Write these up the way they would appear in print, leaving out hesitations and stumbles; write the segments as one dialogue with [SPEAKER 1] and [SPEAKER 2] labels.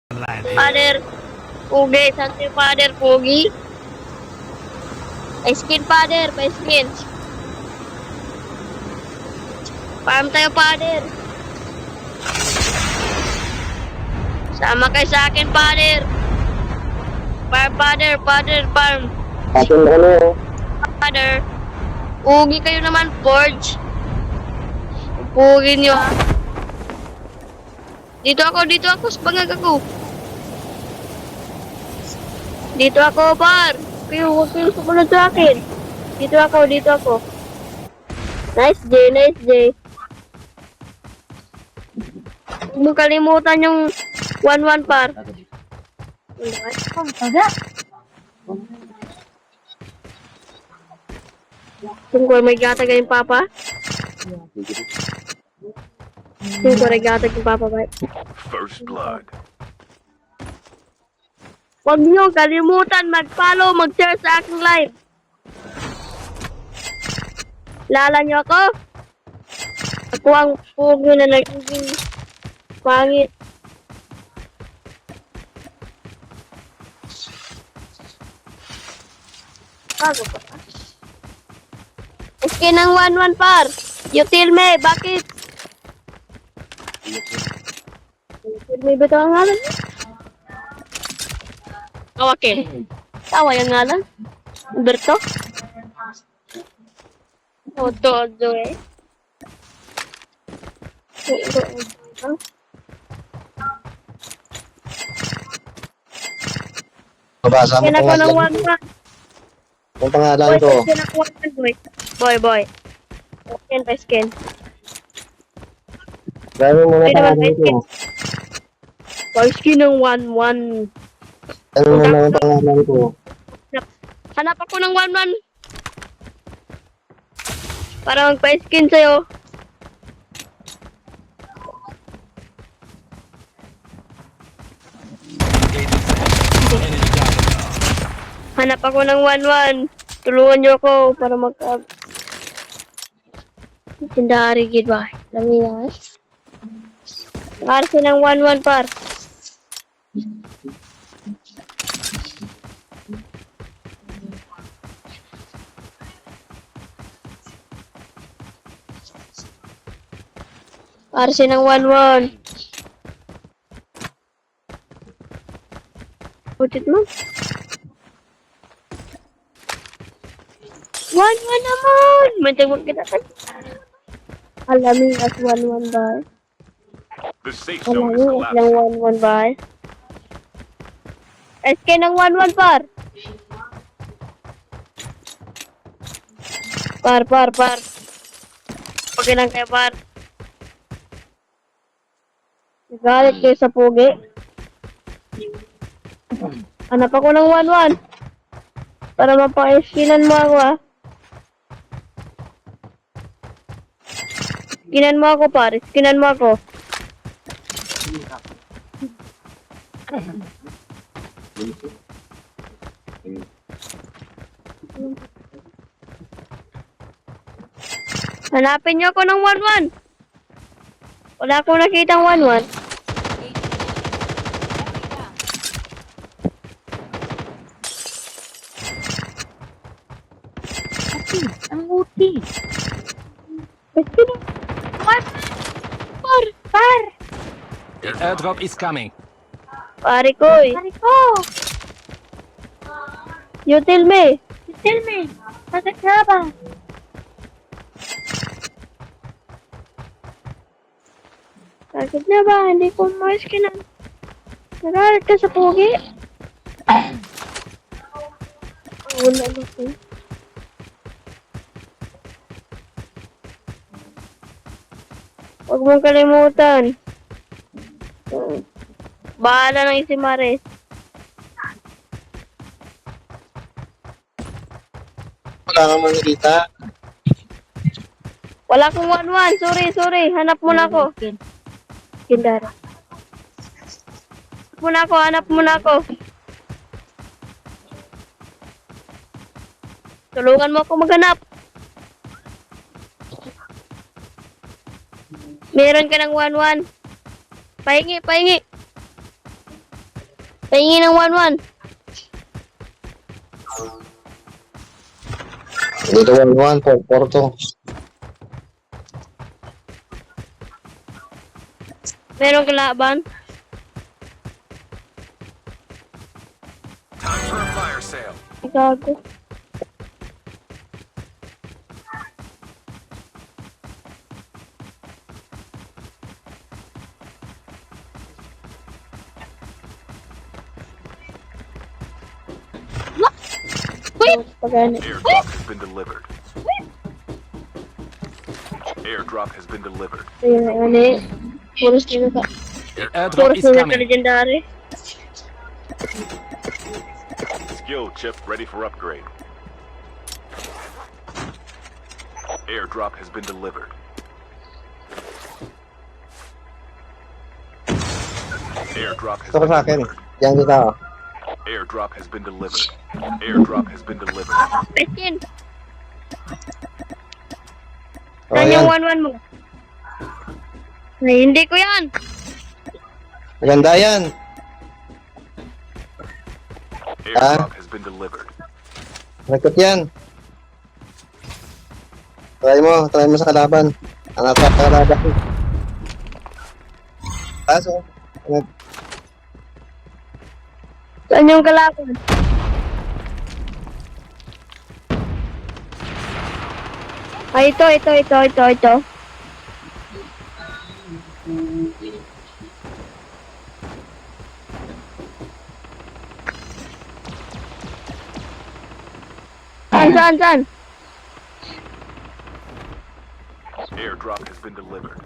[SPEAKER 1] Father, Pugi. Saan si Father, Pugi? May skin, Father. May skin. Farm tayo, Father. Sama kayo sa akin, Father. Farm, Father. Father, farm.
[SPEAKER 2] Atin na ano.
[SPEAKER 1] Father. Pugi kayo naman, Forge. Pugi nyo, ha? Dito ako. Sabangag ako. Dito ako, par. Huwag kayo sumunod sa akin. Dito ako. Nice, J. Huwag mo kalimutan yung 1-1, par. Tungkol may gatag yung papa. Tungkol may gatag yung papa, ba?
[SPEAKER 3] First blood.
[SPEAKER 1] Huwag nyo kalimutan mag-follow, mag-share sa aking live. Lala nyo ako? Ako ang pugo na nagiging pangit. Bago pa. Skin ng 1-1, par. You tell me, bakit? You tell me, beto ang ngalan mo? Kawakin. Tawa yung ngalan? Berto? Odo eh.
[SPEAKER 2] Mabasa mo
[SPEAKER 1] Skin ako ng
[SPEAKER 2] pangalan
[SPEAKER 1] 1-1.
[SPEAKER 2] Ang pangalan ko.
[SPEAKER 1] Skin ako 1-1, boy. Skin.
[SPEAKER 2] Gawin mo na
[SPEAKER 1] Pwede naman
[SPEAKER 2] pangalan ko.
[SPEAKER 1] Boy, skin ng 1-1.
[SPEAKER 2] Gawin mo na pangalan ko.
[SPEAKER 1] Hanap ako ng 1-1. Para magpa-skin sa'yo. Hanap ako ng 1-1. Tulungan niyo ako para Tindari, gid ba? Lami na. Arsi ng 1-1, par. Arsi ng 1-1. Putit mo. 1-1 naman! Mantagwag kita kan. Alamin as 1-1 ba?
[SPEAKER 3] The safe zone is
[SPEAKER 1] Alamin as lang
[SPEAKER 3] collapsing.
[SPEAKER 1] 1-1 ba? SK ng 1-1, par! Par. Okay lang kayo, par. Galit kayo sa pugi. Hanap ako ng 1-1. Para mapaka-skinan mo ako, ah. Skinan mo ako, par. Skinan mo ako. Hanapin niyo ako ng 1-1. Wala akong nakitang 1-1.
[SPEAKER 4] Ang uti.
[SPEAKER 1] Pwede na. Par.
[SPEAKER 5] The airdrop is coming.
[SPEAKER 1] Pare ko, eh.
[SPEAKER 4] Pare ko.
[SPEAKER 1] You tell me.
[SPEAKER 4] Tell me. Bakit nga ba?
[SPEAKER 1] Bakit na ba? Hindi ko ma-skinan. Nagalit ka sa pugi. Wala na ko. Huwag mong kalimutan. Bahala ng si Mares.
[SPEAKER 2] Wala kang makikita.
[SPEAKER 1] Wala akong 1-1. Sorry. Hanap mo na ako. Kindara. Hanap mo na ako. Tulungan mo ako maghanap. Meron ka ng 1-1. Pahingi. Pahingi ng 1-1.
[SPEAKER 2] Dito 1-1 po, Porto.
[SPEAKER 1] Meron kalaban.
[SPEAKER 5] Time for a fire sale.
[SPEAKER 1] Gago. Wait! Pagani.
[SPEAKER 3] Airdrop has been delivered. Airdrop has been delivered.
[SPEAKER 1] Ayun, ano eh. Puros na ka.
[SPEAKER 5] The airdrop
[SPEAKER 1] Puros
[SPEAKER 5] is
[SPEAKER 1] na ka
[SPEAKER 5] coming.
[SPEAKER 1] legendary.
[SPEAKER 3] Skill chip ready for upgrade. Airdrop has been delivered. Airdrop has
[SPEAKER 2] Ito ko
[SPEAKER 3] been
[SPEAKER 2] sa akin.
[SPEAKER 3] delivered.
[SPEAKER 2] Diyan kita, oh.
[SPEAKER 3] Airdrop has been delivered. Airdrop has been delivered.
[SPEAKER 1] Pekin!
[SPEAKER 2] Oh,
[SPEAKER 1] Saan
[SPEAKER 2] yan.
[SPEAKER 1] yung 1-1 mo? Ay, hindi ko yan!
[SPEAKER 2] Maganda yan.
[SPEAKER 3] Airdrop has been delivered.
[SPEAKER 2] Nagkot yan. Try mo sa kalaban. Ang atak sa kalaban. Kaso,
[SPEAKER 1] Saan yung kalaban? Ay, ito. Saan?
[SPEAKER 3] Airdrop has been delivered.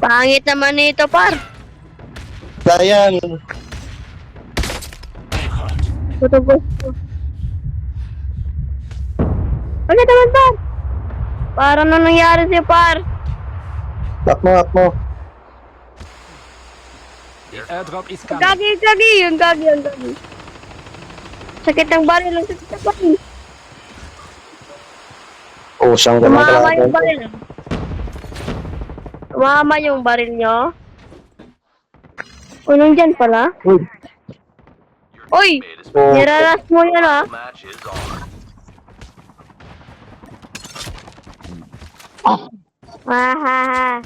[SPEAKER 1] Pangit naman nito, par.
[SPEAKER 2] yan.
[SPEAKER 1] Tutugos ko. Pangit naman, par. Parang ano nangyari sa'yo, par?
[SPEAKER 2] Lock mo.
[SPEAKER 5] The airdrop is coming.
[SPEAKER 1] Gagi. Yung gagi. Sakit ng baril.
[SPEAKER 2] Oh, siyang ganang
[SPEAKER 1] Tumama
[SPEAKER 2] kalaban.
[SPEAKER 1] yung baril. Tumama yung baril nyo. O, nandyan pala. Uy!
[SPEAKER 2] Oh,
[SPEAKER 1] Niraras mo yan, ah.
[SPEAKER 3] Match is on.
[SPEAKER 1] Wahaha.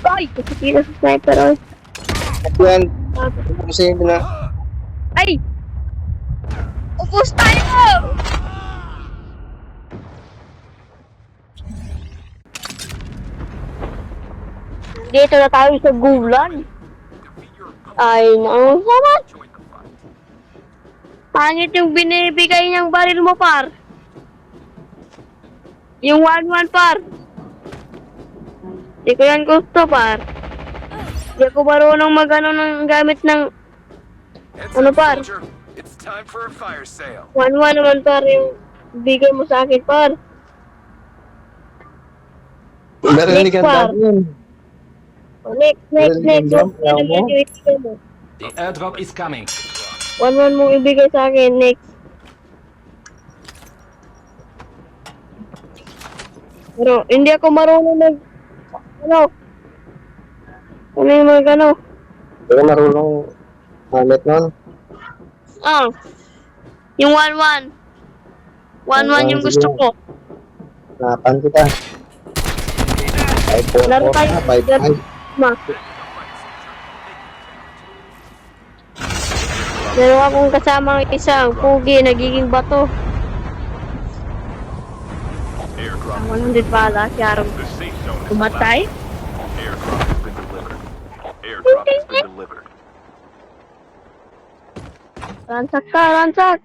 [SPEAKER 1] Ay! Kasakita sa sniper, oh.
[SPEAKER 2] yan. Kasi na.
[SPEAKER 1] Ay! Upos tayo! Dito na tayo sa gulan. Ay, naku, sama. Pangit yung binibigay niyang baril mo, par. Yung 1-1, par. Di ko yan gusto, par. Di ako marunong mag-ano ng gamit ng
[SPEAKER 5] Heads
[SPEAKER 1] Ano,
[SPEAKER 5] up,
[SPEAKER 1] par?
[SPEAKER 5] soldier. It's time for a fire sale.
[SPEAKER 1] 1-1 naman, par, yung bigay mo sa akin, par.
[SPEAKER 2] Meron
[SPEAKER 1] Next
[SPEAKER 2] ni
[SPEAKER 1] par.
[SPEAKER 2] ganda yun.
[SPEAKER 1] Next.
[SPEAKER 2] Random,
[SPEAKER 1] Huwag mo
[SPEAKER 2] mo?
[SPEAKER 1] yung ibigay mo.
[SPEAKER 5] The airdrop is coming.
[SPEAKER 1] 1-1 mong ibigay sa akin, next. Pero, hindi ako marunong ano yung mga ano?
[SPEAKER 2] Hindi ka marunong gamit nun.
[SPEAKER 1] Ah. Yung 1-1. 1-1 yung gusto ko.
[SPEAKER 2] Hanapan kita. 5-4-4
[SPEAKER 1] Laro tayo.
[SPEAKER 2] na, 5-5.
[SPEAKER 1] Ma. Meron akong kasamang isang pugi, nagiging bato.
[SPEAKER 3] Airdrop.
[SPEAKER 1] 100 pala, si Aaron.
[SPEAKER 3] The safe zone is
[SPEAKER 1] Kumatay?
[SPEAKER 3] collapsed. Airdrop has been delivered. Airdrop has been delivered.
[SPEAKER 1] Ransak ka, ransak!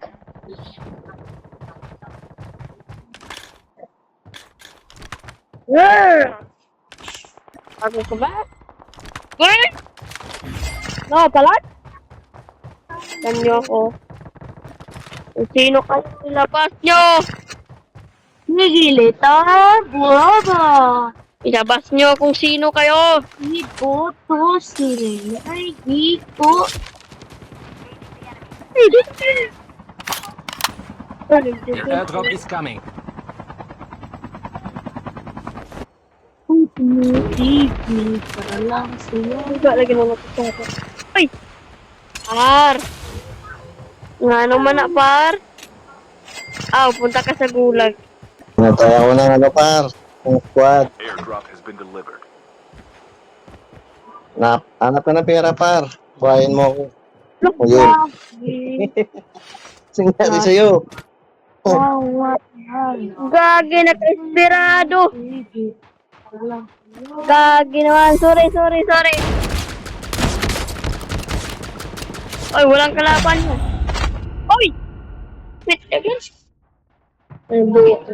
[SPEAKER 1] Ako ko ba? No, palat? Ganyo ako. Kung sino kayo nilabas nyo? Nigilita, buwaba! Ilabas nyo kung sino kayo.
[SPEAKER 4] Iko to sila. Ay, Iko.
[SPEAKER 1] Ay, dito kayo.
[SPEAKER 5] The airdrop is coming.
[SPEAKER 4] Kung tumutibig para lang sa'yo.
[SPEAKER 1] Hindi lagi mo natin. Ay! Par! Nga naman na, par. Punta ka sa gulag.
[SPEAKER 2] Natay ako ng ano, par. Ang squad.
[SPEAKER 3] Airdrop has been delivered.
[SPEAKER 2] Hanap ka ng pera, par. Buhayin mo ako. O yun. Singali sa'yo.
[SPEAKER 1] Gagi, naka-esperado. Gagi naman. Sorry. Oy, walang kalaban mo. Oy! Wait, again. Ay, buhat.